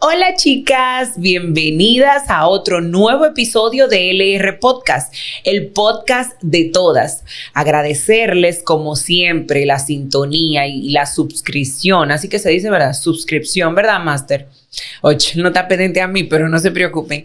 Hola chicas, bienvenidas a otro nuevo episodio de LR Podcast, el podcast de todas. Agradecerles como siempre la sintonía y la suscripción, así que se dice, ¿verdad? Suscripción, ¿verdad, Master? Oye, no está pendiente a mí, pero no se preocupen.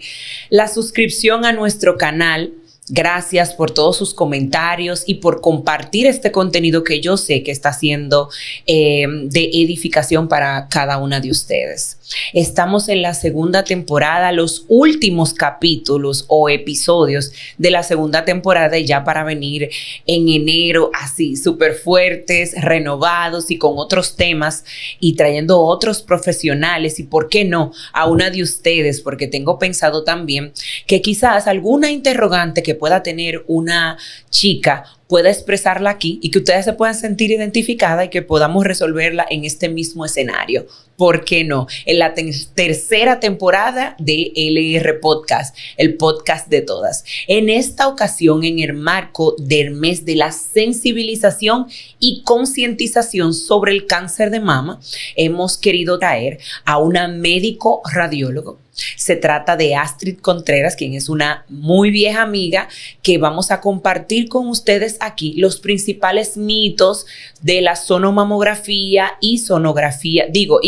La suscripción a nuestro canal. Gracias por todos sus comentarios y por compartir este contenido que yo sé que está siendo de edificación para cada una de ustedes. Estamos en la segunda temporada, los últimos capítulos o episodios de la segunda temporada y ya para venir en enero así súper fuertes, renovados y con otros temas y trayendo otros profesionales y por qué no a una de ustedes, porque tengo pensado también que quizás alguna interrogante que pueda tener una chica pueda expresarla aquí y que ustedes se puedan sentir identificadas y que podamos resolverla en este mismo escenario. ¿Por qué no? En la tercera temporada de LR Podcast, el podcast de todas. En esta ocasión, en el marco del mes de la sensibilización y concientización sobre el cáncer de mama, hemos querido traer a una médico radiólogo. Se trata de Astrid Contreras, quien es una muy vieja amiga, que vamos a compartir con ustedes aquí los principales mitos de la sonomamografía y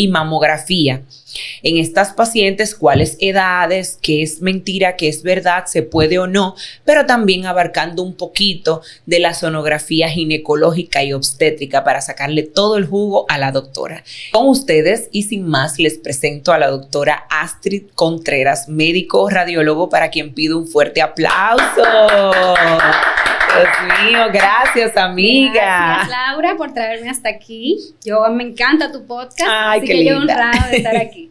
mamografía. En estas pacientes, cuáles edades, qué es mentira, qué es verdad, se puede o no, pero también abarcando un poquito de la sonografía ginecológica y obstétrica para sacarle todo el jugo a la doctora. Con ustedes y sin más les presento a la doctora Astrid Contreras, médico radiólogo, para quien pido un fuerte aplauso. Dios mío, gracias amiga. Gracias Laura por traerme hasta aquí. Me encanta tu podcast. Ay, así qué que linda. yo honrada de estar aquí.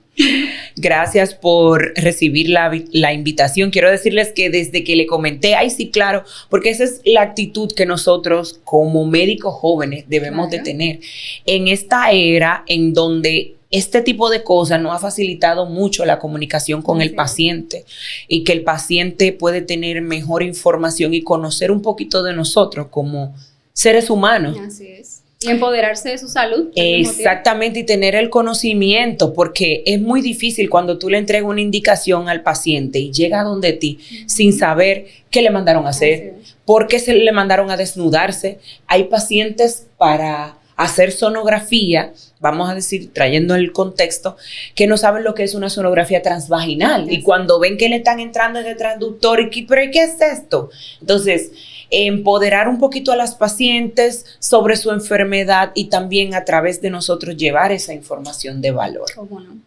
Gracias por recibir la invitación. Quiero decirles que desde que le comenté, ay sí, claro, porque esa es la actitud que nosotros como médicos jóvenes debemos de tener. En esta era en donde este tipo de cosas nos ha facilitado mucho la comunicación con el paciente y que el paciente puede tener mejor información y conocer un poquito de nosotros como seres humanos. Así es. Y empoderarse de su salud. Exactamente, y tener el conocimiento, porque es muy difícil cuando tú le entregas una indicación al paciente y llega donde ti sin saber qué le mandaron a hacer, por qué se le mandaron a desnudarse. Hay pacientes para hacer sonografía, vamos a decir, trayendo el contexto, que no saben lo que es una sonografía transvaginal. Y cuando ven que le están entrando en el transductor, ¿pero qué es esto? Entonces, empoderar un poquito a las pacientes sobre su enfermedad y también a través de nosotros llevar esa información de valor. ¿Cómo no?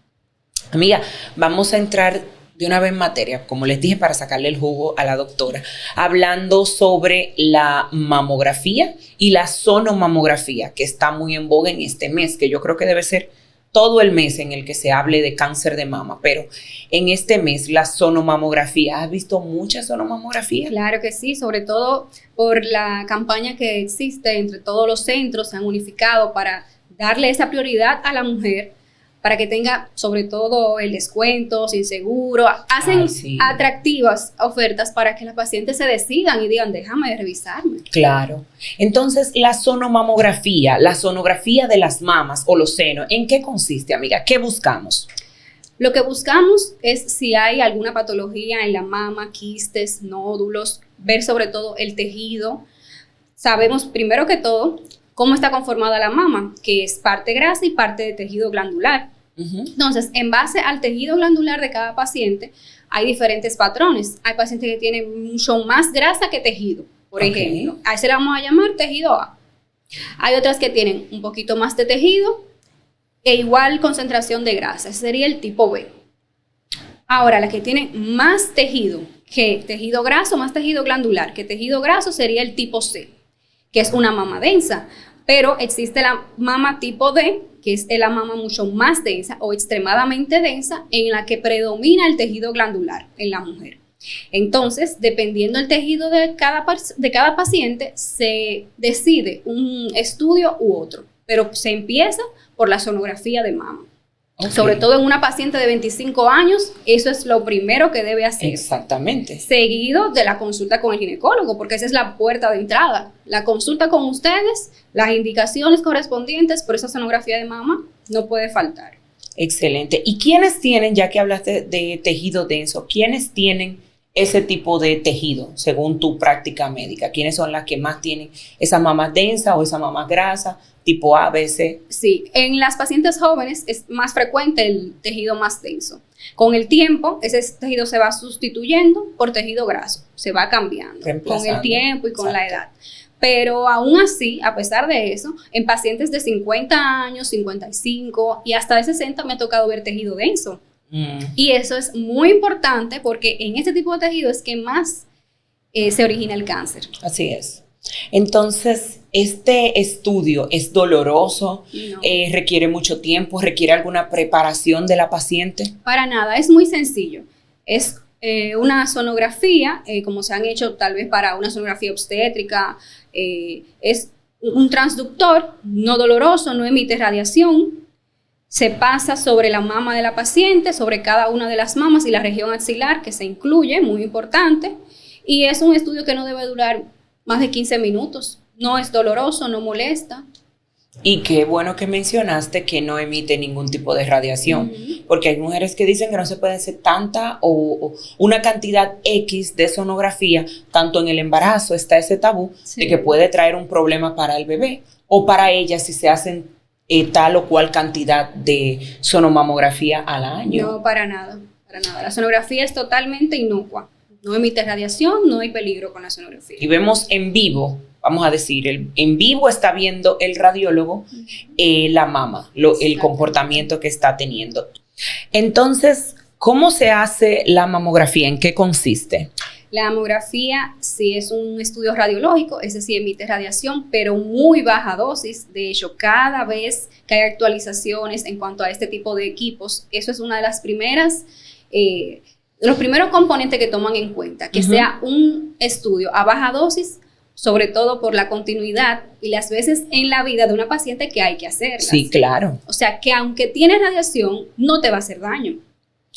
Amiga, vamos a entrar de una vez en materia, como les dije, para sacarle el jugo a la doctora, hablando sobre la mamografía y la sonomamografía, que está muy en boga en este mes, que yo creo que debe ser todo el mes en el que se hable de cáncer de mama, pero en este mes la sonomamografía, ¿has visto mucha sonomamografía? Claro que sí, sobre todo por la campaña que existe entre todos los centros, se han unificado para darle esa prioridad a la mujer, para que tenga sobre todo el descuento, sin seguro, hacen atractivas ofertas para que las pacientes se decidan y digan, déjame revisarme. Claro. Entonces, la sonomamografía, la sonografía de las mamas o los senos, ¿en qué consiste, amiga? ¿Qué buscamos? Lo que buscamos es si hay alguna patología en la mama, quistes, nódulos, ver sobre todo el tejido. Sabemos primero que todo cómo está conformada la mama, que es parte grasa y parte de tejido glandular. Entonces, en base al tejido glandular de cada paciente, hay diferentes patrones. Hay pacientes que tienen mucho más grasa que tejido, por ejemplo. A ese le vamos a llamar tejido A. Hay otras que tienen un poquito más de tejido e igual concentración de grasa. Ese sería el tipo B. Ahora, las que tienen más tejido que tejido graso, más tejido glandular que tejido graso, sería el tipo C, que es una mama densa. Pero existe la mama tipo D, que es la mama mucho más densa o extremadamente densa, en la que predomina el tejido glandular en la mujer. Entonces, dependiendo del tejido de cada paciente, se decide un estudio u otro, pero se empieza por la sonografía de mama. Sobre todo en una paciente de 25 años, eso es lo primero que debe hacer. Exactamente. Seguido de la consulta con el ginecólogo, porque esa es la puerta de entrada. La consulta con ustedes, las indicaciones correspondientes por esa sonografía de mama, no puede faltar. Excelente. ¿Y quiénes tienen, ya que hablaste de tejido denso, quiénes tienen ese tipo de tejido según tu práctica médica? ¿Quiénes son las que más tienen esa mama densa o esa mama grasa, tipo A, B, C? Sí, en las pacientes jóvenes es más frecuente el tejido más denso. Con el tiempo, ese tejido se va sustituyendo por tejido graso, se va cambiando con el tiempo y con la edad. Pero aún así, a pesar de eso, en pacientes de 50 años, 55 y hasta de 60 me ha tocado ver tejido denso. Y eso es muy importante porque en este tipo de tejido es que más se origina el cáncer. Así es. Entonces, ¿este estudio es doloroso? No. ¿Requiere mucho tiempo? ¿Requiere alguna preparación de la paciente? Para nada, es muy sencillo. Es una sonografía, como se han hecho tal vez para una sonografía obstétrica, es un transductor no doloroso, no emite radiación. Se pasa sobre la mama de la paciente, sobre cada una de las mamas y la región axilar que se incluye, muy importante. Y es un estudio que no debe durar más de 15 minutos. No es doloroso, no molesta. Y qué bueno que mencionaste que no emite ningún tipo de radiación, porque hay mujeres que dicen que no se puede hacer tanta o una cantidad X de sonografía, tanto en el embarazo está ese tabú, de que puede traer un problema para el bebé o para ella si se hacen tal o cual cantidad de sonomamografía al año. No, para nada, para nada. La sonografía es totalmente inocua. No emite radiación, no hay peligro con la sonografía. Y vemos en vivo, vamos a decir, en vivo está viendo el radiólogo la mama, el comportamiento que está teniendo. Entonces, ¿cómo se hace la mamografía? ¿En qué consiste? La mamografía sí es un estudio radiológico, es decir, emite radiación, pero muy baja dosis. De hecho, cada vez que hay actualizaciones en cuanto a este tipo de equipos, eso es una de las primeras, los primeros componentes que toman en cuenta, que sea un estudio a baja dosis, sobre todo por la continuidad y las veces en la vida de una paciente que hay que hacerlas. Sí, claro. O sea, que aunque tiene radiación, no te va a hacer daño,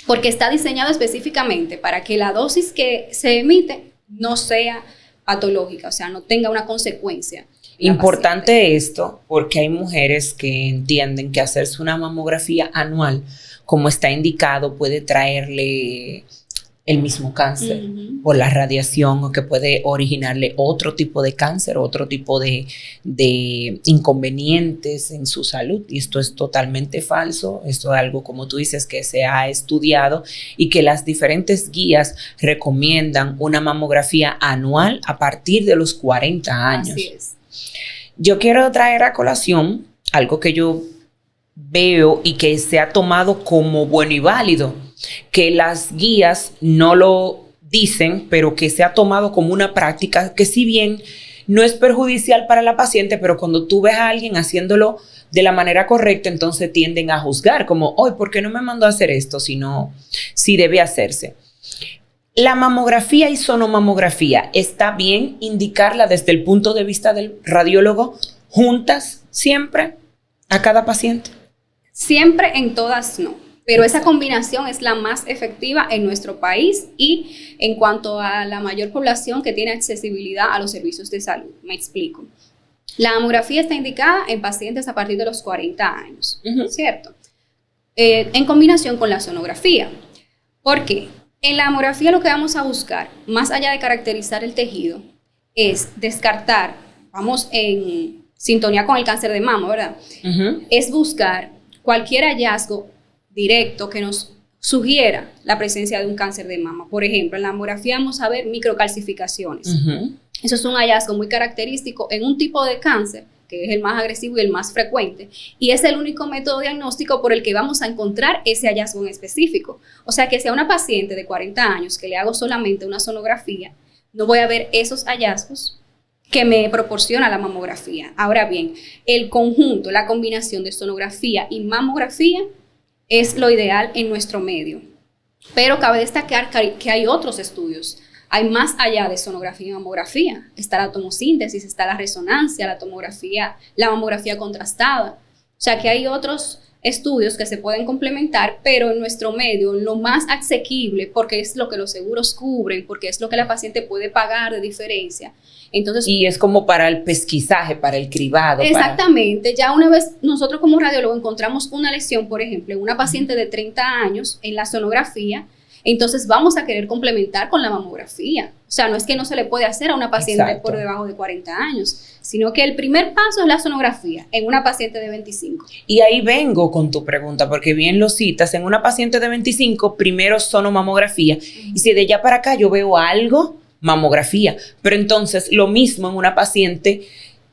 porque está diseñado específicamente para que la dosis que se emite no sea patológica, o sea, no tenga una consecuencia. Importante esto, porque hay mujeres que entienden que hacerse una mamografía anual, como está indicado, puede traerle el mismo cáncer por la radiación, o que puede originarle otro tipo de cáncer, otro tipo de inconvenientes en su salud. Y esto es totalmente falso. Esto es algo, como tú dices, que se ha estudiado y que las diferentes guías recomiendan una mamografía anual a partir de los 40 años. Así es. Yo quiero traer a colación algo que yo veo y que se ha tomado como bueno y válido, que las guías no lo dicen, pero que se ha tomado como una práctica que, si bien no es perjudicial para la paciente, pero cuando tú ves a alguien haciéndolo de la manera correcta, entonces tienden a juzgar como, hoy, ¿por qué no me mandó a hacer esto? Si debe hacerse. La mamografía y sonomamografía, ¿está bien indicarla desde el punto de vista del radiólogo juntas siempre a cada paciente? Siempre, en todas no, pero esa combinación es la más efectiva en nuestro país y en cuanto a la mayor población que tiene accesibilidad a los servicios de salud. Me explico. La mamografía está indicada en pacientes a partir de los 40 años, ¿cierto? En combinación con la sonografía. ¿Por qué? En la mamografía lo que vamos a buscar, más allá de caracterizar el tejido, es descartar, vamos en sintonía con el cáncer de mama, ¿verdad? Es buscar cualquier hallazgo directo que nos sugiera la presencia de un cáncer de mama. Por ejemplo, en la mamografía vamos a ver microcalcificaciones. Eso es un hallazgo muy característico en un tipo de cáncer, que es el más agresivo y el más frecuente, y es el único método diagnóstico por el que vamos a encontrar ese hallazgo en específico. O sea que si a una paciente de 40 años que le hago solamente una sonografía, no voy a ver esos hallazgos que me proporciona la mamografía. Ahora bien, el conjunto, la combinación de sonografía y mamografía es lo ideal en nuestro medio. Pero cabe destacar que hay otros estudios. Hay más allá de sonografía y mamografía. Está la tomosíntesis, está la resonancia, la tomografía, la mamografía contrastada. O sea que hay otros estudios que se pueden complementar, pero en nuestro medio lo más asequible, porque es lo que los seguros cubren, porque es lo que la paciente puede pagar de diferencia. Entonces, y es como para el pesquisaje, para el cribado. Exactamente. Ya una vez nosotros como radiólogos encontramos una lesión, por ejemplo, en una paciente de 30 años en la sonografía, entonces vamos a querer complementar con la mamografía. O sea, no es que no se le puede hacer a una paciente Exacto. por debajo de 40 años, sino que el primer paso es la sonografía en una paciente de 25. Y ahí vengo con tu pregunta, porque bien lo citas, en una paciente de 25, primero sonomamografía, y si de allá para acá yo veo algo, mamografía. Pero entonces, lo mismo en una paciente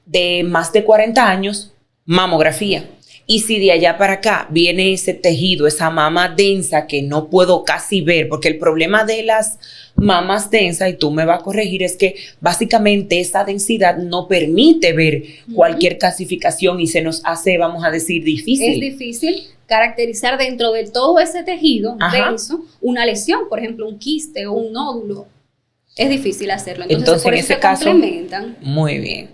de más de 40 años, mamografía. Y si de allá para acá viene ese tejido, esa mama densa que no puedo casi ver, porque el problema de las mamas densas, y tú me vas a corregir, es que básicamente esa densidad no permite ver cualquier calcificación y se nos hace, vamos a decir, difícil. Es difícil caracterizar dentro de todo ese tejido denso una lesión, por ejemplo, un quiste o un nódulo. Es difícil hacerlo. Entonces por en eso ese caso, complementan. Muy bien.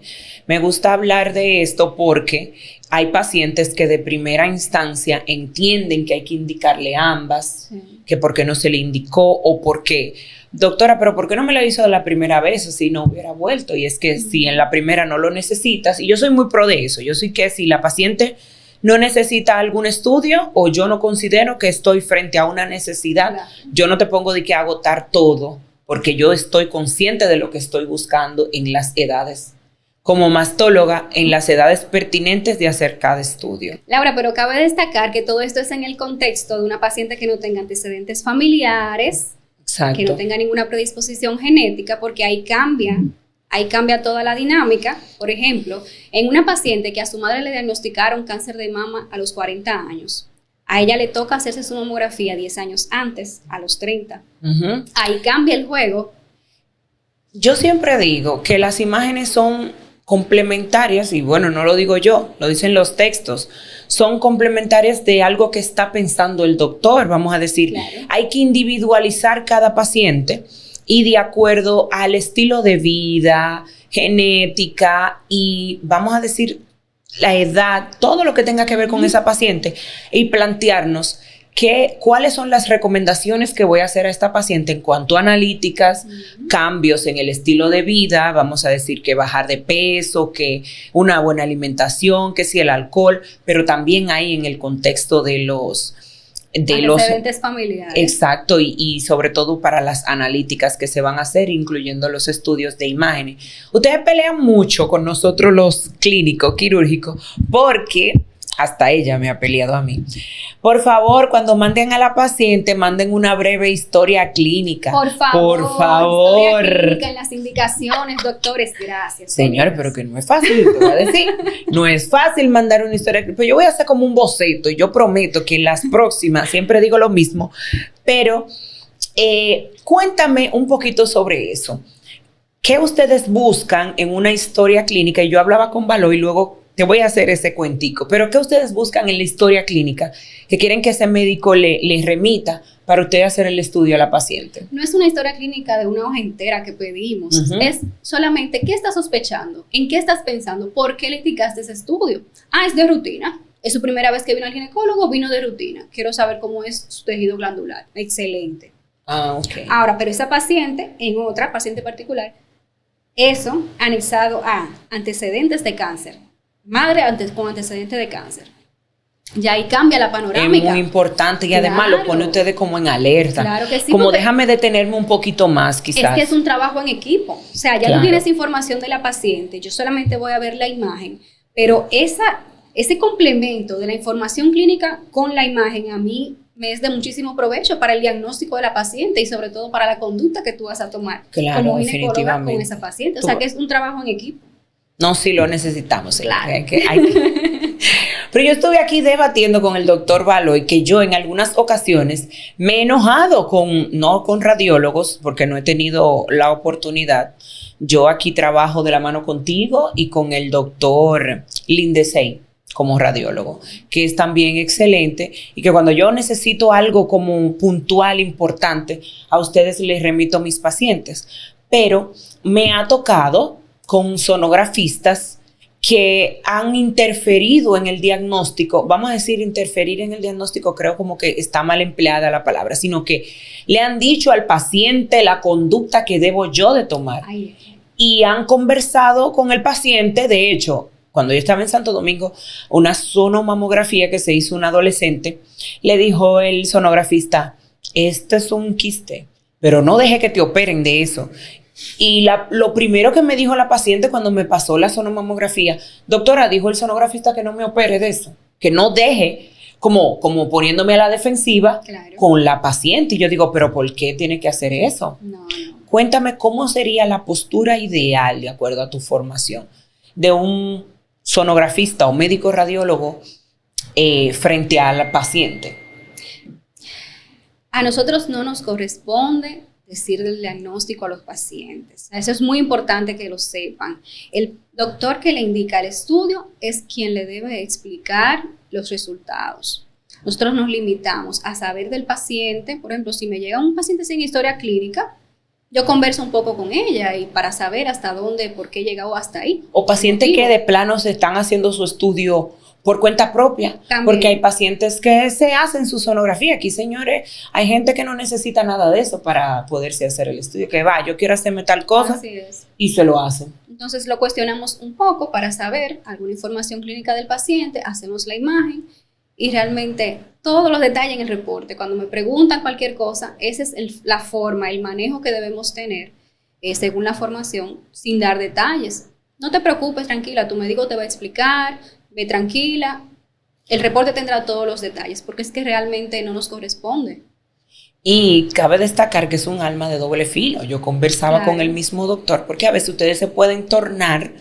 Me gusta hablar de esto porque hay pacientes que de primera instancia entienden que hay que indicarle ambas, que por qué no se le indicó o por qué. Doctora, pero ¿por qué no me lo hizo de la primera vez si no hubiera vuelto? Y es que si en la primera no lo necesitas, y yo soy muy pro de eso, yo soy que si la paciente no necesita algún estudio o yo no considero que estoy frente a una necesidad, yo no te pongo de que agotar todo, porque yo estoy consciente de lo que estoy buscando en las edades. Como mastóloga, en las edades pertinentes de hacer cada estudio. Laura, pero cabe destacar que todo esto es en el contexto de una paciente que no tenga antecedentes familiares, Exacto. que no tenga ninguna predisposición genética, porque ahí cambia toda la dinámica. Por ejemplo, en una paciente que a su madre le diagnosticaron cáncer de mama a los 40 años, a ella le toca hacerse su mamografía 10 años antes, a los 30. Ahí cambia el juego. Yo siempre digo que las imágenes son complementarias, y bueno, no lo digo yo, lo dicen los textos, son complementarias de algo que está pensando el doctor, vamos a decir. Claro. Hay que individualizar cada paciente y de acuerdo al estilo de vida, genética y vamos a decir la edad, todo lo que tenga que ver con esa paciente y plantearnos cuáles son las recomendaciones que voy a hacer a esta paciente en cuanto a analíticas, cambios en el estilo de vida, vamos a decir que bajar de peso, que una buena alimentación, que si el alcohol, pero también hay en el contexto de los antecedentes familiares. Exacto, y sobre todo para las analíticas que se van a hacer, incluyendo los estudios de imágenes. Ustedes pelean mucho con nosotros los clínicos, quirúrgicos, porque hasta ella me ha peleado a mí. Por favor, cuando manden a la paciente, manden una breve historia clínica. Por favor. Por favor. Historia clínica en las indicaciones, doctores, gracias. Señor, pero que no es fácil, te voy a decir. No es fácil mandar una historia clínica. Pero yo voy a hacer como un boceto y yo prometo que en las próximas siempre digo lo mismo. Pero cuéntame un poquito sobre eso. ¿Qué ustedes buscan en una historia clínica? Y yo hablaba con Valo y luego te voy a hacer ese cuentico, pero ¿qué ustedes buscan en la historia clínica que quieren que ese médico le remita para usted hacer el estudio a la paciente? No es una historia clínica de una hoja entera que pedimos, es solamente ¿qué estás sospechando? ¿En qué estás pensando? ¿Por qué le indicaste ese estudio? Es de rutina, es su primera vez que vino al ginecólogo, vino de rutina, quiero saber cómo es su tejido glandular, excelente. Ok. Ahora, pero esa paciente, en otra paciente particular, eso anexado a antecedentes de cáncer, madre con antecedentes de cáncer. Ya ahí cambia la panorámica. Es muy importante y además lo pone ustedes como en alerta. Claro que sí. Como déjame detenerme un poquito más, quizás. Es que es un trabajo en equipo. O sea, ya tú tienes información de la paciente, yo solamente voy a ver la imagen, pero ese complemento de la información clínica con la imagen a mí me es de muchísimo provecho para el diagnóstico de la paciente y sobre todo para la conducta que tú vas a tomar como ginecóloga con esa paciente. O sea, que es un trabajo en equipo. No, sí lo necesitamos. Claro. Pero yo estuve aquí debatiendo con el doctor Valoy que yo en algunas ocasiones me he enojado no con radiólogos, porque no he tenido la oportunidad. Yo aquí trabajo de la mano contigo y con el doctor Lindesey como radiólogo, que es también excelente y que cuando yo necesito algo como puntual, importante, a ustedes les remito a mis pacientes. Pero me ha tocado con sonografistas que han interferido en el diagnóstico. Vamos a decir interferir en el diagnóstico, creo como que está mal empleada la palabra, sino que le han dicho al paciente la conducta que debo yo de tomar. Y han conversado con el paciente. De hecho, cuando yo estaba en Santo Domingo, una sonomamografía que se hizo un adolescente, le dijo el sonografista, este es un quiste, pero no deje que te operen de eso. Y lo primero que me dijo la paciente cuando me pasó la sonomamografía, doctora, dijo el sonografista que no me opere de eso, que no deje, como poniéndome a la defensiva con la paciente. Y yo digo, pero ¿por qué tiene que hacer eso? No. Cuéntame cómo sería la postura ideal, de acuerdo a tu formación, de un sonografista o médico radiólogo frente al paciente. A nosotros no nos corresponde decir el diagnóstico a los pacientes. Eso es muy importante que lo sepan. El doctor que le indica el estudio es quien le debe explicar los resultados. Nosotros nos limitamos a saber del paciente. Por ejemplo, si me llega un paciente sin historia clínica, yo converso un poco con ella y para saber hasta dónde, por qué he llegado hasta ahí. O pacientes que de plano se están haciendo su estudio por cuenta propia. También. Porque hay pacientes que se hacen su sonografía. Aquí, señores, hay gente que no necesita nada de eso para poderse hacer el estudio. Que va, yo quiero hacerme tal cosa. Así es. Y se lo hacen. Entonces lo cuestionamos un poco para saber alguna información clínica del paciente, hacemos la imagen y realmente todos los detalles en el reporte. Cuando me preguntan cualquier cosa, esa es la forma, el manejo que debemos tener según la formación, sin dar detalles. No te preocupes, tranquila, tu médico te va a explicar, ve tranquila. El reporte tendrá todos los detalles, porque es que realmente no nos corresponde. Y cabe destacar que es un arma de doble filo. Yo conversaba con el mismo doctor, porque a veces ustedes se pueden tornar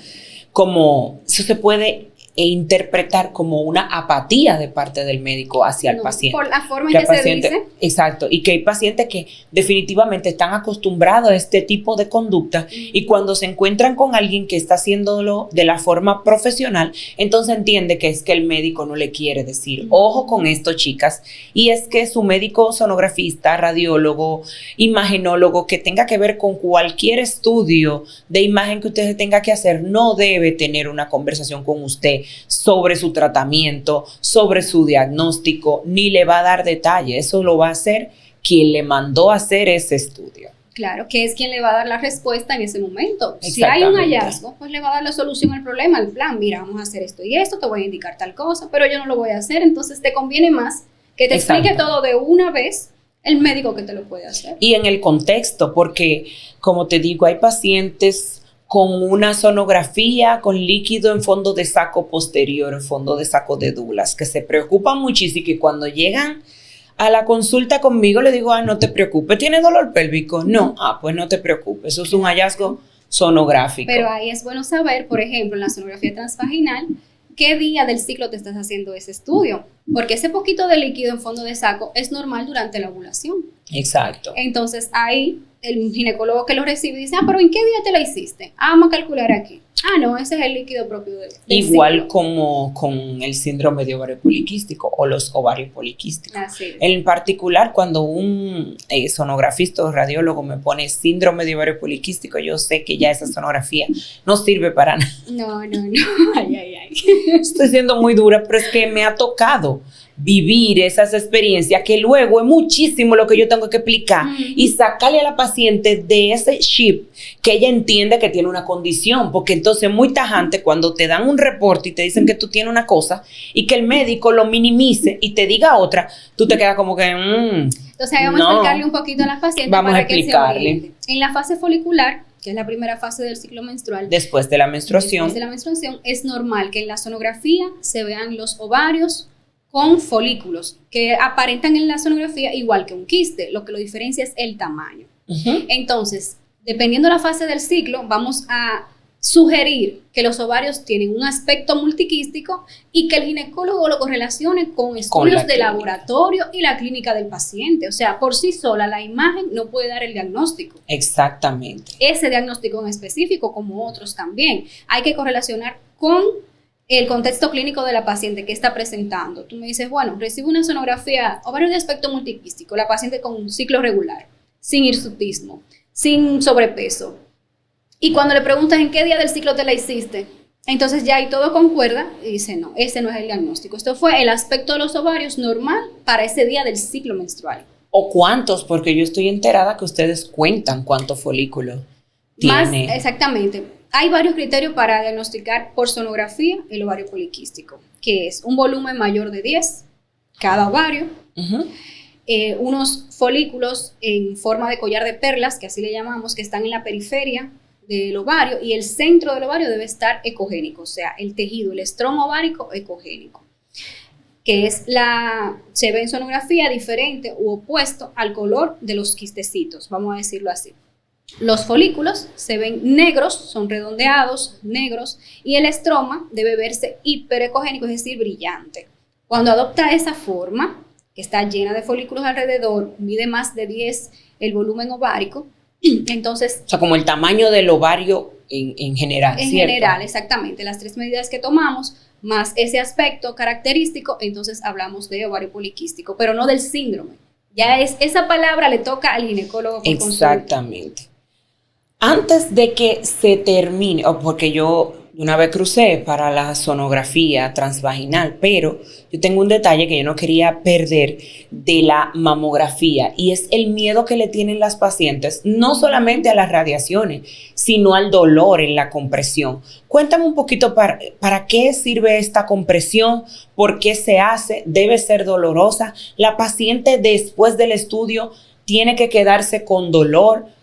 como, eso se puede interpretar como una apatía de parte del médico hacia el paciente. Por la forma en que se dice. Exacto, y que hay pacientes que definitivamente están acostumbrados a este tipo de conducta y cuando se encuentran con alguien que está haciéndolo de la forma profesional, entonces entiende que es que el médico no le quiere decir. Ojo con esto, chicas, y es que su médico sonografista, radiólogo, imagenólogo, que tenga que ver con cualquier estudio de imagen que usted tenga que hacer, no debe tener una conversación con usted sobre su tratamiento, sobre su diagnóstico, ni le va a dar detalle. Eso lo va a hacer quien le mandó a hacer ese estudio. Claro, que es quien le va a dar la respuesta en ese momento. Si hay un hallazgo, pues le va a dar la solución al problema, al plan. Mira, vamos a hacer esto y esto, te voy a indicar tal cosa, pero yo no lo voy a hacer. Entonces te conviene más que te explique todo de una vez el médico que te lo puede hacer. Y en el contexto, porque como te digo, hay pacientes con una sonografía con líquido en fondo de saco posterior, en fondo de saco de Douglas, que se preocupan muchísimo y que cuando llegan a la consulta conmigo le digo, no te preocupes, ¿tiene dolor pélvico? No, pues no te preocupes, eso es un hallazgo sonográfico. Pero ahí es bueno saber, por ejemplo, en la sonografía transvaginal, qué día del ciclo te estás haciendo ese estudio, porque ese poquito de líquido en fondo de saco es normal durante la ovulación. Exacto. Entonces ahí el ginecólogo que lo recibe dice, pero ¿en qué día te la hiciste? Vamos a calcular aquí. No, ese es el líquido propio del igual ciclo. Como con el síndrome de ovario poliquístico o los ovarios poliquísticos. Así es. En particular, cuando un sonografista o radiólogo me pone síndrome de ovario poliquístico, yo sé que ya esa sonografía no sirve para nada. No. Ay. Estoy siendo muy dura, pero es que me ha tocado vivir esas experiencias que luego es muchísimo lo que yo tengo que explicar y sacarle a la paciente de ese chip que ella entiende que tiene una condición, porque entonces es muy tajante cuando te dan un reporte y te dicen que tú tienes una cosa y que el médico lo minimice y te diga otra, tú te quedas como que entonces vamos a explicarle un poquito a las pacientes para que se orienten. En la fase folicular, que es la primera fase del ciclo menstrual, después de la menstruación, es normal que en la sonografía se vean los ovarios con folículos que aparentan en la sonografía igual que un quiste. Lo que lo diferencia es el tamaño. Entonces, dependiendo de la fase del ciclo, vamos a sugerir que los ovarios tienen un aspecto multiquístico y que el ginecólogo lo correlacione con estudios de laboratorio y la clínica del paciente. O sea, por sí sola la imagen no puede dar el diagnóstico. Exactamente. Ese diagnóstico en específico, como otros también, hay que correlacionar con el contexto clínico de la paciente que está presentando. Tú me dices, bueno, recibo una sonografía, ovario de aspecto multiquístico, la paciente con un ciclo regular, sin hirsutismo, sin sobrepeso. Y cuando le preguntas en qué día del ciclo te la hiciste, Entonces ya ahí todo concuerda y dice, no, ese no es el diagnóstico. Esto fue el aspecto de los ovarios normal para ese día del ciclo menstrual. ¿O cuántos? Porque yo estoy enterada que ustedes cuentan cuántos folículos tiene. Más exactamente. Hay varios criterios para diagnosticar por sonografía el ovario poliquístico, que es un volumen mayor de 10 cada ovario, unos folículos en forma de collar de perlas, que así le llamamos, que están en la periferia del ovario, y el centro del ovario debe estar ecogénico, o sea, el tejido, el estroma ovárico ecogénico, que se ve en sonografía diferente u opuesto al color de los quistecitos, vamos a decirlo así. Los folículos se ven negros, son redondeados, negros, y el estroma debe verse hiperecogénico, es decir, brillante. Cuando adopta esa forma, que está llena de folículos alrededor, mide más de 10 el volumen ovárico, entonces... O sea, como el tamaño del ovario en general, en ¿cierto? general, exactamente. Las 3 medidas que tomamos, más ese aspecto característico, entonces hablamos de ovario poliquístico, pero no del síndrome. Ya esa palabra le toca al ginecólogo por exactamente. Consulta. Antes de que se termine, porque yo una vez crucé para la sonografía transvaginal, pero yo tengo un detalle que yo no quería perder de la mamografía, y es el miedo que le tienen las pacientes, no solamente a las radiaciones, sino al dolor en la compresión. Cuéntame un poquito para qué sirve esta compresión, por qué se hace, debe ser dolorosa, la paciente después del estudio tiene que quedarse con dolor.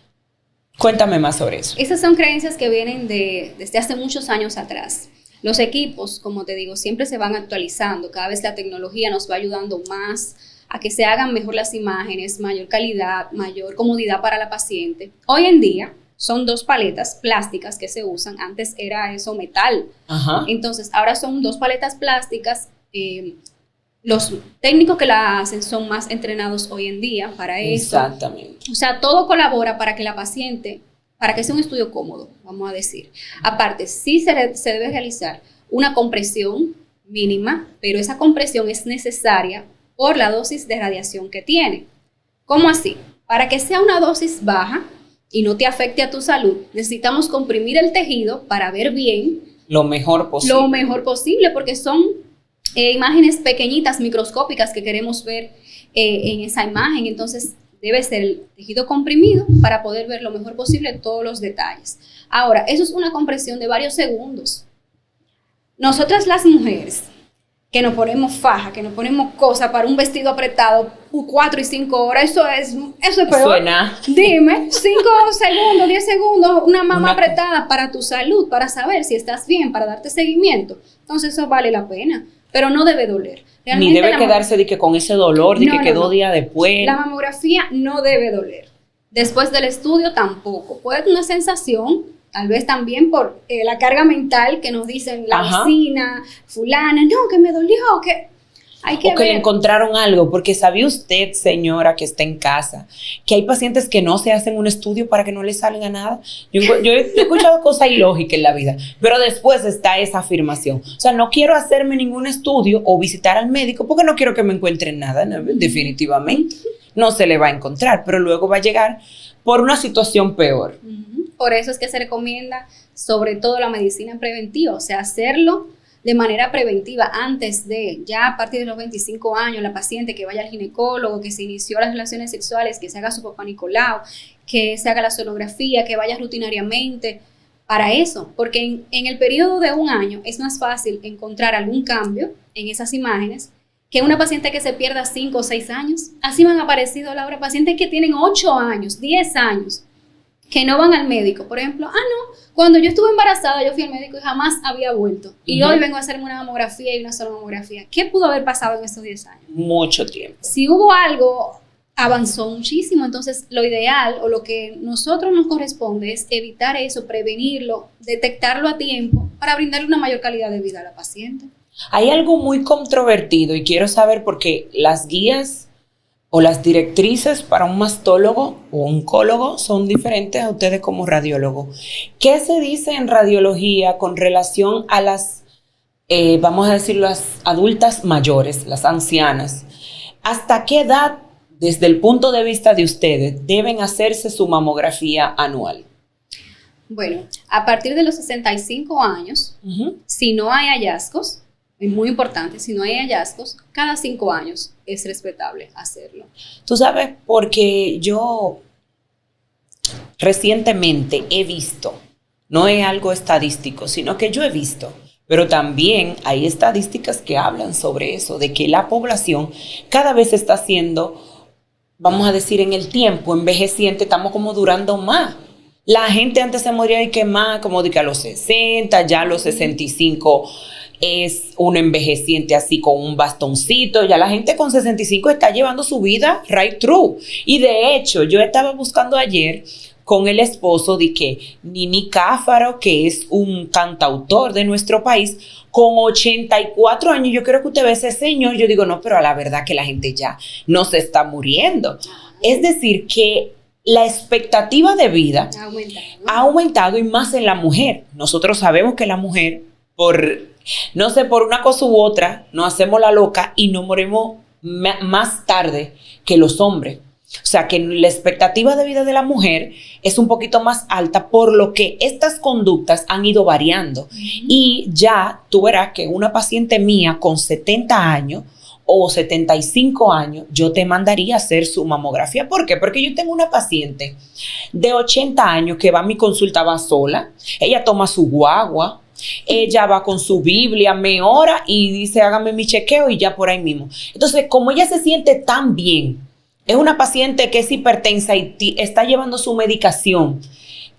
Cuéntame más sobre eso. Esas son creencias que vienen desde hace muchos años atrás. Los equipos, como te digo, siempre se van actualizando. Cada vez la tecnología nos va ayudando más a que se hagan mejor las imágenes, mayor calidad, mayor comodidad para la paciente. Hoy en día son 2 paletas plásticas que se usan. Antes era eso metal. Ajá. Entonces ahora son 2 paletas plásticas. Los técnicos que la hacen son más entrenados hoy en día para eso. Exactamente. O sea, todo colabora para que la paciente, para que sea un estudio cómodo, vamos a decir. Aparte, sí se debe realizar una compresión mínima, pero esa compresión es necesaria por la dosis de radiación que tiene. ¿Cómo así? Para que sea una dosis baja y no te afecte a tu salud, necesitamos comprimir el tejido para ver bien. Lo mejor posible. Lo mejor posible, porque son imágenes pequeñitas, microscópicas que queremos ver en esa imagen. Entonces debe ser el tejido comprimido para poder ver lo mejor posible todos los detalles. Ahora, eso es una compresión de varios segundos. Nosotras las mujeres que nos ponemos faja, que nos ponemos cosas para un vestido apretado 4 y 5 horas, eso es peor. Suena. Dime, 5 segundos, 10 segundos, una mama apretada para tu salud, para saber si estás bien, para darte seguimiento. Entonces eso vale la pena. Pero no debe doler. Realmente ni debe quedarse de que con ese dolor, de que quedó día después. La mamografía no debe doler. Después del estudio tampoco. Puede tener una sensación, tal vez también por la carga mental que nos dicen la vecina, fulana, no, que me dolió, que hay que ver. Le encontraron algo, porque ¿sabía usted, señora, que está en casa, que hay pacientes que no se hacen un estudio para que no les salga nada? Yo he escuchado cosas ilógicas en la vida, pero después está esa afirmación. O sea, no quiero hacerme ningún estudio o visitar al médico porque no quiero que me encuentren nada, ¿no? Definitivamente. No se le va a encontrar, pero luego va a llegar por una situación peor. Por eso es que se recomienda sobre todo la medicina preventiva, o sea, hacerlo de manera preventiva antes de, ya a partir de los 25 años, la paciente que vaya al ginecólogo, que se inició las relaciones sexuales, que se haga su papá Nicolau, que se haga la sonografía, que vaya rutinariamente para eso, porque en el periodo de 1 año es más fácil encontrar algún cambio en esas imágenes que una paciente que se pierda 5 o 6 años. Así me han aparecido, Laura, pacientes que tienen 8 años, 10 años, que no van al médico. Por ejemplo, no, cuando yo estuve embarazada yo fui al médico y jamás había vuelto. Y hoy vengo a hacerme una mamografía y una sola mamografía. ¿Qué pudo haber pasado en esos 10 años? Mucho tiempo. Si hubo algo, avanzó muchísimo. Entonces, lo ideal o lo que nosotros nos corresponde es evitar eso, prevenirlo, detectarlo a tiempo para brindarle una mayor calidad de vida a la paciente. Hay algo muy controvertido y quiero saber porque las guías o las directrices para un mastólogo o oncólogo son diferentes a ustedes como radiólogo. ¿Qué se dice en radiología con relación a las, vamos a decir, las adultas mayores, las ancianas? ¿Hasta qué edad, desde el punto de vista de ustedes, deben hacerse su mamografía anual? Bueno, a partir de los 65 años, si no hay hallazgos, es muy importante, si no hay hallazgos, cada 5 años es respetable hacerlo. Tú sabes, porque yo recientemente he visto, no es algo estadístico, sino que yo he visto, pero también hay estadísticas que hablan sobre eso, de que la población cada vez está siendo, vamos a decir, en el tiempo envejeciente, estamos como durando más. La gente antes se moría de que más, como de que a los 60, ya a los 65 es un envejeciente así con un bastoncito. Ya la gente con 65 está llevando su vida right through. Y de hecho, yo estaba buscando ayer con el esposo de que Nini Cáfaro, que es un cantautor de nuestro país, con 84 años, yo creo que usted ve ese señor, yo digo, no, pero a la verdad que la gente ya no se está muriendo. Es decir, que la expectativa de vida ha aumentado y más en la mujer. Nosotros sabemos que la mujer, no sé, por una cosa u otra, nos hacemos la loca y nos morimos más tarde que los hombres. O sea, que la expectativa de vida de la mujer es un poquito más alta, por lo que estas conductas han ido variando. Y ya tú verás que una paciente mía con 70 años o 75 años, yo te mandaría a hacer su mamografía. ¿Por qué? Porque yo tengo una paciente de 80 años que va a mi consulta, va sola, ella toma su guagua, ella va con su Biblia, me ora y dice, hágame mi chequeo y ya por ahí mismo. Entonces, como ella se siente tan bien, es una paciente que es hipertensa y está llevando su medicación,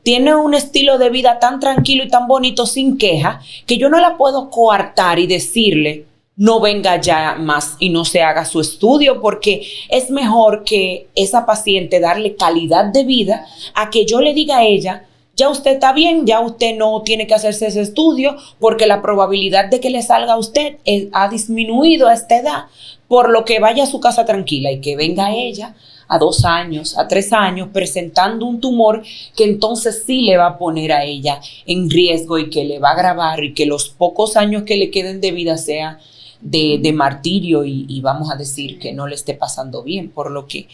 tiene un estilo de vida tan tranquilo y tan bonito, sin queja, que yo no la puedo coartar y decirle, no venga ya más y no se haga su estudio, porque es mejor que esa paciente darle calidad de vida a que yo le diga a ella, ya usted está bien, ya usted no tiene que hacerse ese estudio, porque la probabilidad de que le salga a usted ha disminuido a esta edad, por lo que vaya a su casa tranquila y que venga ella a 2 años, a 3 años, presentando un tumor que entonces sí le va a poner a ella en riesgo y que le va a agravar y que los pocos años que le queden de vida sea de martirio y vamos a decir que no le esté pasando bien, por lo que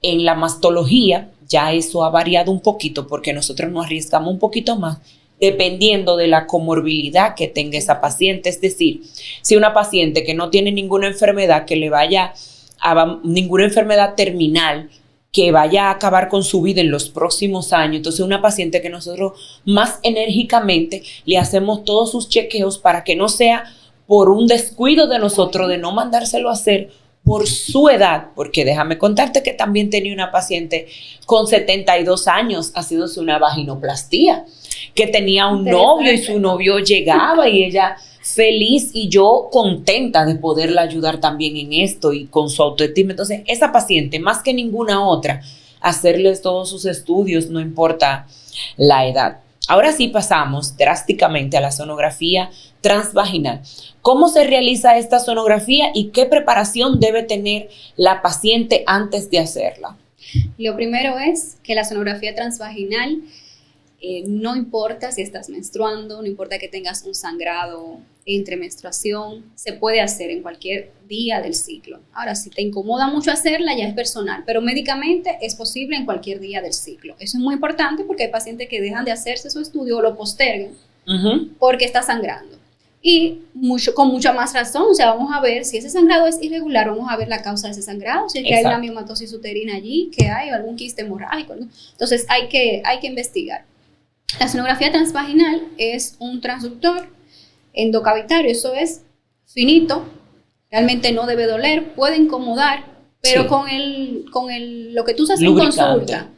en la mastología ya eso ha variado un poquito porque nosotros nos arriesgamos un poquito más dependiendo de la comorbilidad que tenga esa paciente. Es decir, si una paciente que no tiene ninguna enfermedad que le vaya a ninguna enfermedad terminal que vaya a acabar con su vida en los próximos años, entonces una paciente que nosotros más enérgicamente le hacemos todos sus chequeos para que no sea por un descuido de nosotros de no mandárselo a hacer por su edad, porque déjame contarte que también tenía una paciente con 72 años haciéndose una vaginoplastía, que tenía un novio y su novio llegaba y ella feliz y yo contenta de poderla ayudar también en esto y con su autoestima. Entonces, esa paciente, más que ninguna otra, hacerles todos sus estudios, no importa la edad. Ahora sí pasamos drásticamente a la sonografía transvaginal. ¿Cómo se realiza esta sonografía y qué preparación debe tener la paciente antes de hacerla? Lo primero es que la sonografía transvaginal, no importa si estás menstruando, no importa que tengas un sangrado entre menstruación, se puede hacer en cualquier día del ciclo. Ahora, si te incomoda mucho hacerla, ya es personal, pero médicamente es posible en cualquier día del ciclo. Eso es muy importante porque hay pacientes que dejan de hacerse su estudio o lo postergan porque está sangrando. Y con mucha más razón, o sea, vamos a ver si ese sangrado es irregular, vamos a ver la causa de ese sangrado, si es que hay una miomatosis uterina allí, que hay algún quiste hemorrágico, ¿no? Entonces hay que investigar. La sonografía transvaginal es un transductor endocavitario, eso es finito, realmente no debe doler, puede incomodar, pero sí, con lo que tú usas en consulta,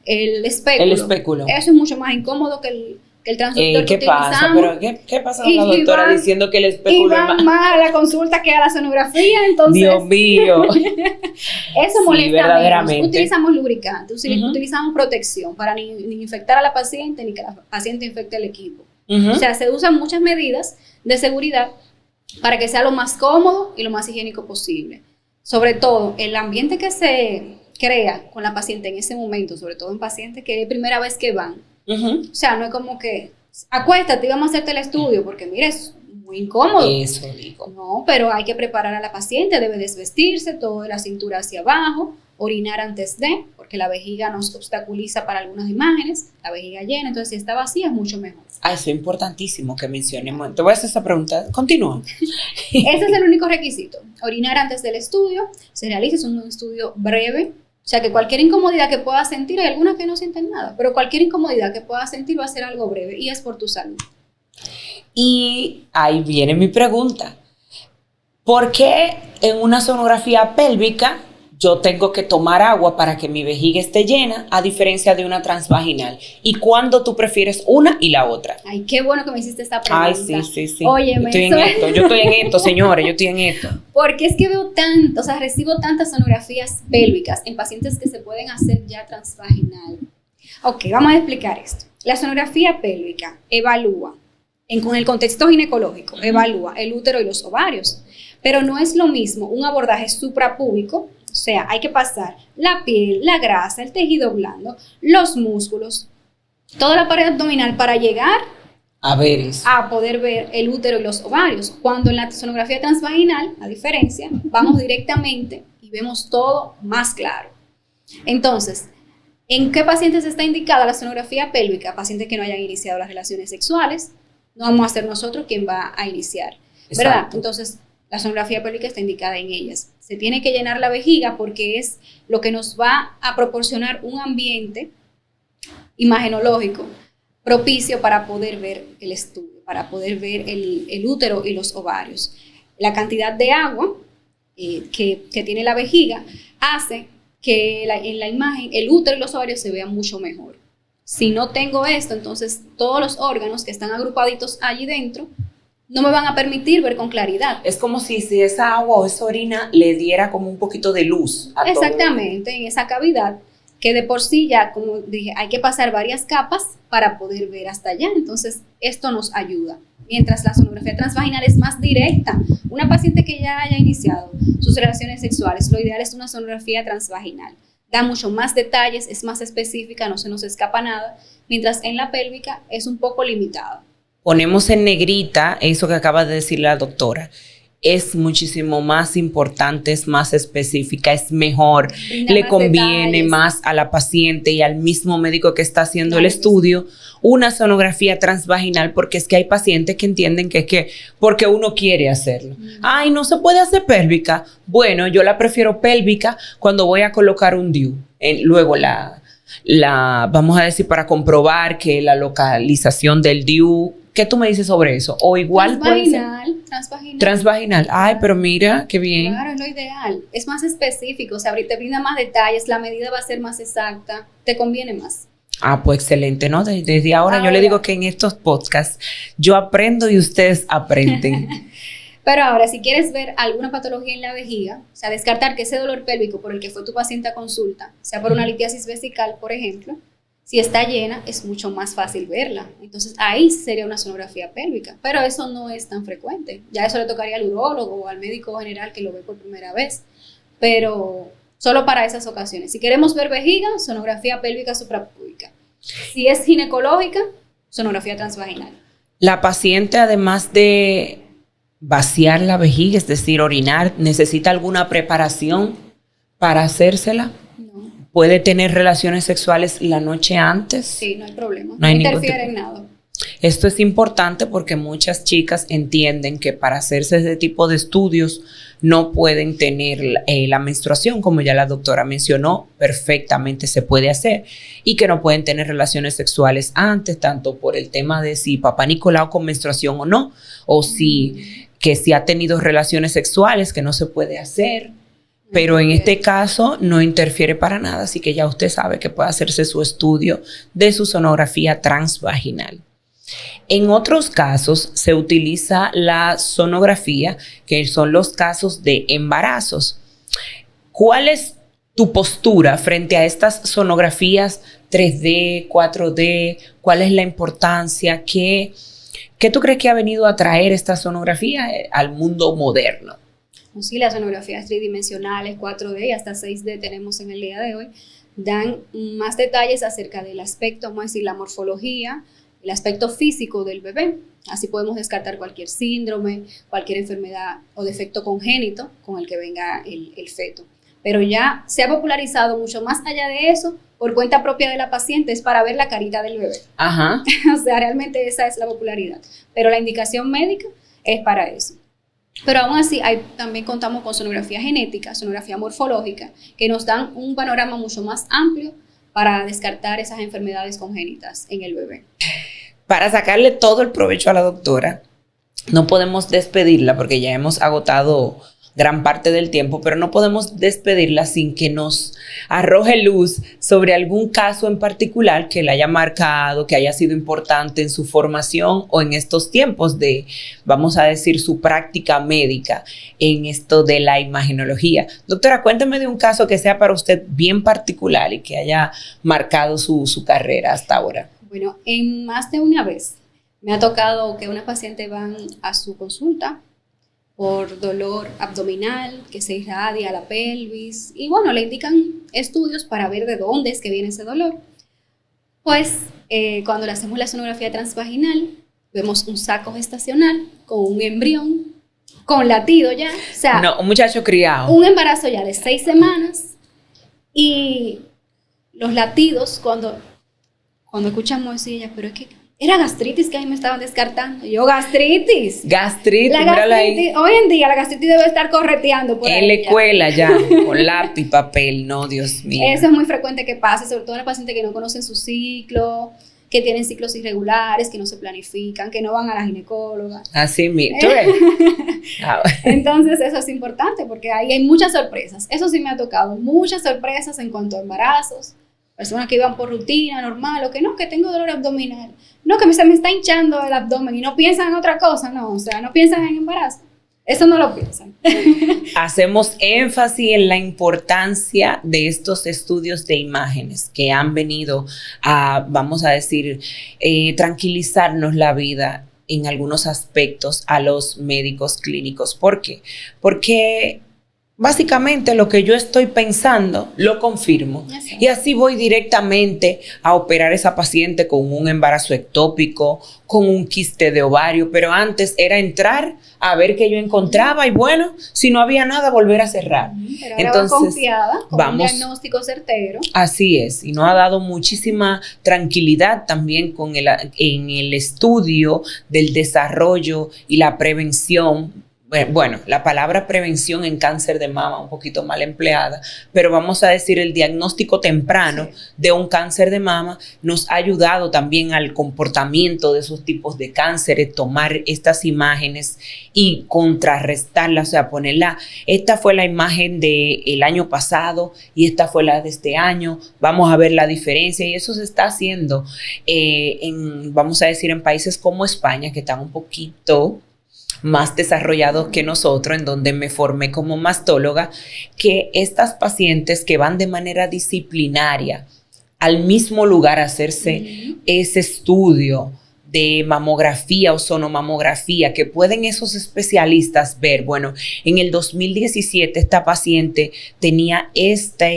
el espéculo, eso es mucho más incómodo que el transductor que utilizamos. ¿Qué pasa con la doctora diciendo que el espéculo es más a la consulta que a la sonografía? Entonces, Dios mío. Eso molesta menos. Utilizamos lubricante, utilizamos protección para ni infectar a la paciente ni que la paciente infecte el equipo. O sea, se usan muchas medidas de seguridad para que sea lo más cómodo y lo más higiénico posible. Sobre todo, el ambiente que se crea con la paciente en ese momento, sobre todo en pacientes que es primera vez que van. O sea, no es como que acuéstate y vamos a hacerte el estudio, porque mira, es muy incómodo. Eso digo. No, pero hay que preparar a la paciente, debe desvestirse, todo de la cintura hacia abajo, orinar antes de, porque la vejiga nos obstaculiza para algunas imágenes, la vejiga llena, entonces si está vacía es mucho mejor. Ah, eso es importantísimo que mencionemos. Te voy a hacer esa pregunta. Continúa. Ese es el único requisito. Orinar antes del estudio. Se realiza un estudio breve. O sea, que cualquier incomodidad que puedas sentir, hay algunas que no sienten nada, pero cualquier incomodidad que puedas sentir va a ser algo breve y es por tu salud. Y ahí viene mi pregunta. ¿Por qué en una sonografía pélvica yo tengo que tomar agua para que mi vejiga esté llena, a diferencia de una transvaginal? ¿Y cuándo tú prefieres una y la otra? Ay, qué bueno que me hiciste esta pregunta. Ay, sí. Óyeme, yo estoy en esto, señores, yo estoy en esto. Porque es que recibo tantas sonografías pélvicas en pacientes que se pueden hacer ya transvaginal. Ok, vamos a explicar esto. La sonografía pélvica evalúa, con el contexto ginecológico, evalúa el útero y los ovarios. Pero no es lo mismo un abordaje suprapúbico, o sea, hay que pasar la piel, la grasa, el tejido blando, los músculos, toda la pared abdominal para llegar a poder ver el útero y los ovarios. Cuando en la sonografía transvaginal, a diferencia, vamos directamente y vemos todo más claro. Entonces, ¿en qué pacientes está indicada la sonografía pélvica? Pacientes que no hayan iniciado las relaciones sexuales, no vamos a ser nosotros quien va a iniciar, ¿verdad? Exacto. Entonces, la sonografía pélvica está indicada en ellas. Se tiene que llenar la vejiga porque es lo que nos va a proporcionar un ambiente imagenológico propicio para poder ver el estudio, para poder ver el útero y los ovarios. La cantidad de agua que tiene la vejiga hace que en la imagen el útero y los ovarios se vean mucho mejor. Si no tengo esto, entonces todos los órganos que están agrupaditos allí dentro no me van a permitir ver con claridad. Es como si esa agua o esa orina le diera como un poquito de luz a Exactamente, en esa cavidad, que de por sí ya, como dije, hay que pasar varias capas para poder ver hasta allá. Entonces, esto nos ayuda. Mientras la sonografía transvaginal es más directa. Una paciente que ya haya iniciado sus relaciones sexuales, lo ideal es una sonografía transvaginal. Da mucho más detalles, es más específica, no se nos escapa nada, mientras en la pélvica es un poco limitada. Ponemos en negrita eso que acaba de decir la doctora. Es muchísimo más importante, es más específica, es mejor, le conviene más a la paciente y al mismo médico que está haciendo el estudio una sonografía transvaginal, porque es que hay pacientes que entienden que es que porque uno quiere hacerlo. Ay, no se puede hacer pélvica. Bueno, yo la prefiero pélvica cuando voy a colocar un DIU. Luego vamos a decir, para comprobar que la localización del DIU. ¿Qué tú me dices sobre eso? O igual transvaginal. Ay, pero mira, qué bien. Claro, es lo ideal. Es más específico, o sea, te brinda más detalles, la medida va a ser más exacta, te conviene más. Ah, pues excelente, ¿no? Desde ahora yo le digo que en estos podcasts yo aprendo y ustedes aprenden. Pero ahora, si quieres ver alguna patología en la vejiga, o sea, descartar que ese dolor pélvico por el que fue tu paciente a consulta, sea por una litiasis vesical, por ejemplo, si está llena, es mucho más fácil verla. Entonces, ahí sería una sonografía pélvica. Pero eso no es tan frecuente. Ya eso le tocaría al urólogo o al médico general que lo ve por primera vez. Pero solo para esas ocasiones. Si queremos ver vejiga, sonografía pélvica suprapúbica. Si es ginecológica, sonografía transvaginal. La paciente, además de vaciar la vejiga, es decir, orinar, ¿necesita alguna preparación para hacérsela? ¿Puede tener relaciones sexuales la noche antes? Sí, no hay problema. No interfiere en nada. Esto es importante porque muchas chicas entienden que para hacerse ese tipo de estudios no pueden tener la menstruación, como ya la doctora mencionó, perfectamente se puede hacer, y que no pueden tener relaciones sexuales antes, tanto por el tema de si papá Nicolau con menstruación o no, o si ha tenido relaciones sexuales que no se puede hacer. Pero en este caso no interfiere para nada, así que ya usted sabe que puede hacerse su estudio de su sonografía transvaginal. En otros casos se utiliza la sonografía, que son los casos de embarazos. ¿Cuál es tu postura frente a estas sonografías 3D, 4D? ¿Cuál es la importancia? ¿Qué tú crees que ha venido a traer esta sonografía al mundo moderno? Sí, las sonografías tridimensionales, 4D y hasta 6D tenemos en el día de hoy, dan más detalles acerca del aspecto, vamos a decir, la morfología, el aspecto físico del bebé. Así podemos descartar cualquier síndrome, cualquier enfermedad o defecto congénito con el que venga el feto. pero ya se ha popularizado mucho más allá de eso, por cuenta propia de la paciente, es para ver la carita del bebé. Ajá. O sea, realmente esa es la popularidad. Pero la indicación médica es para eso. Pero aún así, también contamos con sonografía genética, sonografía morfológica, que nos dan un panorama mucho más amplio para descartar esas enfermedades congénitas en el bebé. Para sacarle todo el provecho a la doctora, no podemos despedirla porque ya hemos agotado gran parte del tiempo, pero no podemos despedirla sin que nos arroje luz sobre algún caso en particular que la haya marcado, que haya sido importante en su formación o en estos tiempos de, vamos a decir, su práctica médica en esto de la imagenología. Doctora, cuéntame de un caso que sea para usted bien particular y que haya marcado su carrera hasta ahora. Bueno, en más de una vez me ha tocado que una paciente van a su consulta por dolor abdominal, que se irradia a la pelvis, y bueno, le indican estudios para ver de dónde es que viene ese dolor. Pues cuando le hacemos la sonografía transvaginal, vemos un saco gestacional con un embrión, con latido ya, o sea, no, un muchacho criado. Un embarazo ya de 6 semanas, y los latidos, cuando escuchamos así, ella, pero es que era gastritis que ahí me estaban descartando. Yo, gastritis. Gastritis, mírala ahí. Hoy en día la gastritis debe estar correteando por ahí. En la escuela ya, con lápiz, papel, no, Dios mío. Eso es muy frecuente que pase, sobre todo en los pacientes que no conocen su ciclo, que tienen ciclos irregulares, que no se planifican, que no van a la ginecóloga. Así mismo. Entonces eso es importante porque ahí hay muchas sorpresas. Eso sí me ha tocado, muchas sorpresas en cuanto a embarazos. Personas que iban por rutina normal, o que no, que tengo dolor abdominal. No, que se me está hinchando el abdomen y no piensan en otra cosa, no, o sea, no piensan en embarazo. Eso no lo piensan. Hacemos énfasis en la importancia de estos estudios de imágenes que han venido a, vamos a decir, tranquilizarnos la vida en algunos aspectos a los médicos clínicos. ¿Por qué? Porque básicamente lo que yo estoy pensando lo confirmo. Y así voy directamente a operar a esa paciente con un embarazo ectópico, con un quiste de ovario, pero antes era entrar a ver qué yo encontraba y bueno, si no había nada, volver a cerrar. Pero entonces confiada, con un diagnóstico certero. Así es, y nos ha dado muchísima tranquilidad también en el estudio del desarrollo y la prevención. Bueno, la palabra prevención en cáncer de mama un poquito mal empleada, pero vamos a decir el diagnóstico temprano de un cáncer de mama nos ha ayudado también al comportamiento de esos tipos de cánceres, tomar estas imágenes y contrarrestarlas, o sea, ponerla, esta fue la imagen del año pasado y esta fue la de este año, vamos a ver la diferencia y eso se está haciendo vamos a decir, en países como España que están un poquito más desarrollados que nosotros, en donde me formé como mastóloga, que estas pacientes que van de manera disciplinaria al mismo lugar a hacerse ese estudio de mamografía o sonomamografía, que pueden esos especialistas ver, bueno, en el 2017 esta paciente tenía esta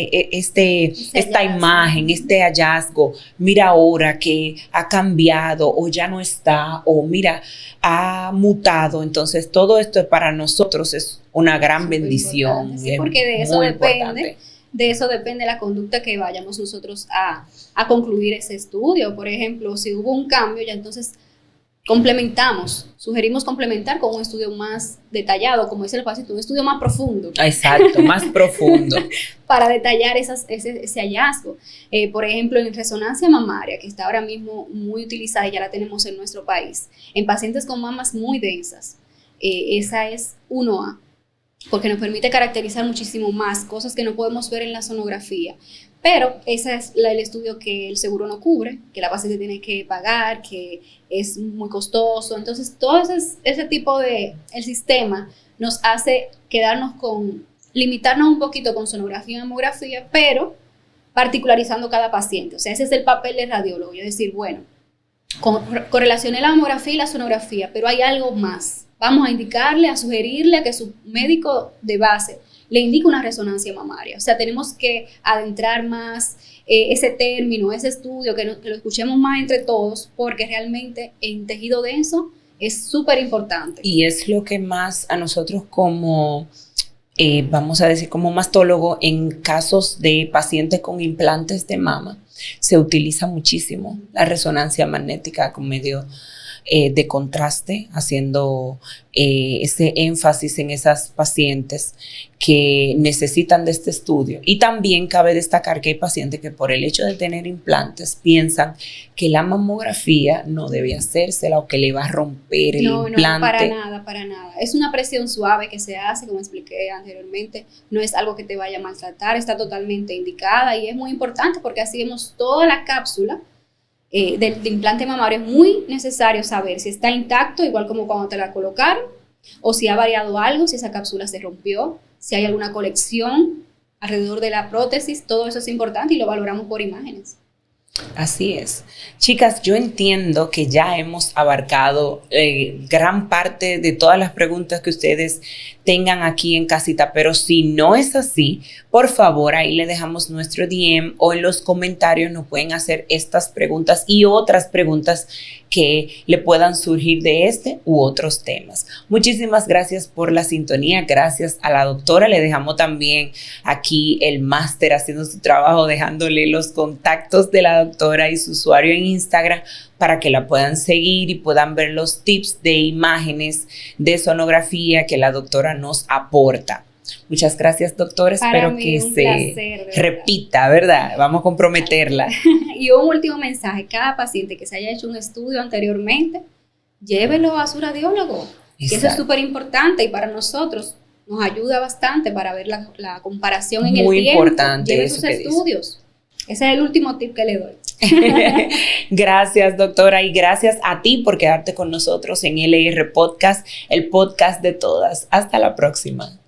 imagen, este hallazgo, mira ahora que ha cambiado o ya no está, o mira, ha mutado. Entonces todo esto para nosotros es una gran bendición. Sí, porque de eso depende. De eso depende la conducta que vayamos nosotros a concluir ese estudio. Por ejemplo, si hubo un cambio, ya entonces sugerimos complementar con un estudio más detallado, como dice el paciente, un estudio más profundo. Exacto, más profundo. Para detallar ese hallazgo. Por ejemplo, en resonancia mamaria, que está ahora mismo muy utilizada y ya la tenemos en nuestro país, en pacientes con mamas muy densas, esa es 1A. Porque nos permite caracterizar muchísimo más cosas que no podemos ver en la sonografía. Pero ese es el estudio que el seguro no cubre, que la paciente tiene que pagar, que es muy costoso. Entonces, todo ese tipo el sistema nos hace limitarnos un poquito con sonografía y mamografía, pero particularizando cada paciente. O sea, ese es el papel del radiólogo. Es decir, bueno, correlacioné la mamografía y la sonografía, pero hay algo más. Vamos a indicarle, a sugerirle a que su médico de base le indique una resonancia mamaria. O sea, tenemos que adentrar más ese término, ese estudio, que lo escuchemos más entre todos, porque realmente en tejido denso es súper importante. Y es lo que más a nosotros como vamos a decir como mastólogo, en casos de pacientes con implantes de mama, se utiliza muchísimo la resonancia magnética con medio de contraste, haciendo ese énfasis en esas pacientes que necesitan de este estudio. Y también cabe destacar que hay pacientes que por el hecho de tener implantes piensan que la mamografía no debe hacérsela o que le va a romper el implante. No, para nada, para nada. Es una presión suave que se hace, como expliqué anteriormente. No es algo que te vaya a maltratar, está totalmente indicada y es muy importante porque así vemos toda la cápsula del implante mamario. Es muy necesario saber si está intacto, igual como cuando te la colocaron, o si ha variado algo, si esa cápsula se rompió, si hay alguna colección alrededor de la prótesis. Todo eso es importante y lo valoramos por imágenes. Así es. Chicas, yo entiendo que ya hemos abarcado gran parte de todas las preguntas que ustedes tengan aquí en casita, pero si no es así, por favor, ahí le dejamos nuestro DM o en los comentarios nos pueden hacer estas preguntas y otras preguntas que le puedan surgir de este u otros temas. Muchísimas gracias por la sintonía, gracias a la doctora. Le dejamos también aquí el máster haciendo su trabajo, dejándole los contactos de la doctora y su usuario en Instagram para que la puedan seguir y puedan ver los tips de imágenes de sonografía que la doctora nos aporta. Muchas gracias, doctora. Espero que se repita, ¿verdad? Vamos a comprometerla. Y un último mensaje. Cada paciente que se haya hecho un estudio anteriormente, llévelo a su radiólogo. Que eso es súper importante y para nosotros nos ayuda bastante para ver la comparación en el tiempo. Muy importante. Lleve sus estudios. Ese es el último tip que le doy. Gracias, doctora, y gracias a ti por quedarte con nosotros en LR Podcast, el podcast de todas. Hasta la próxima.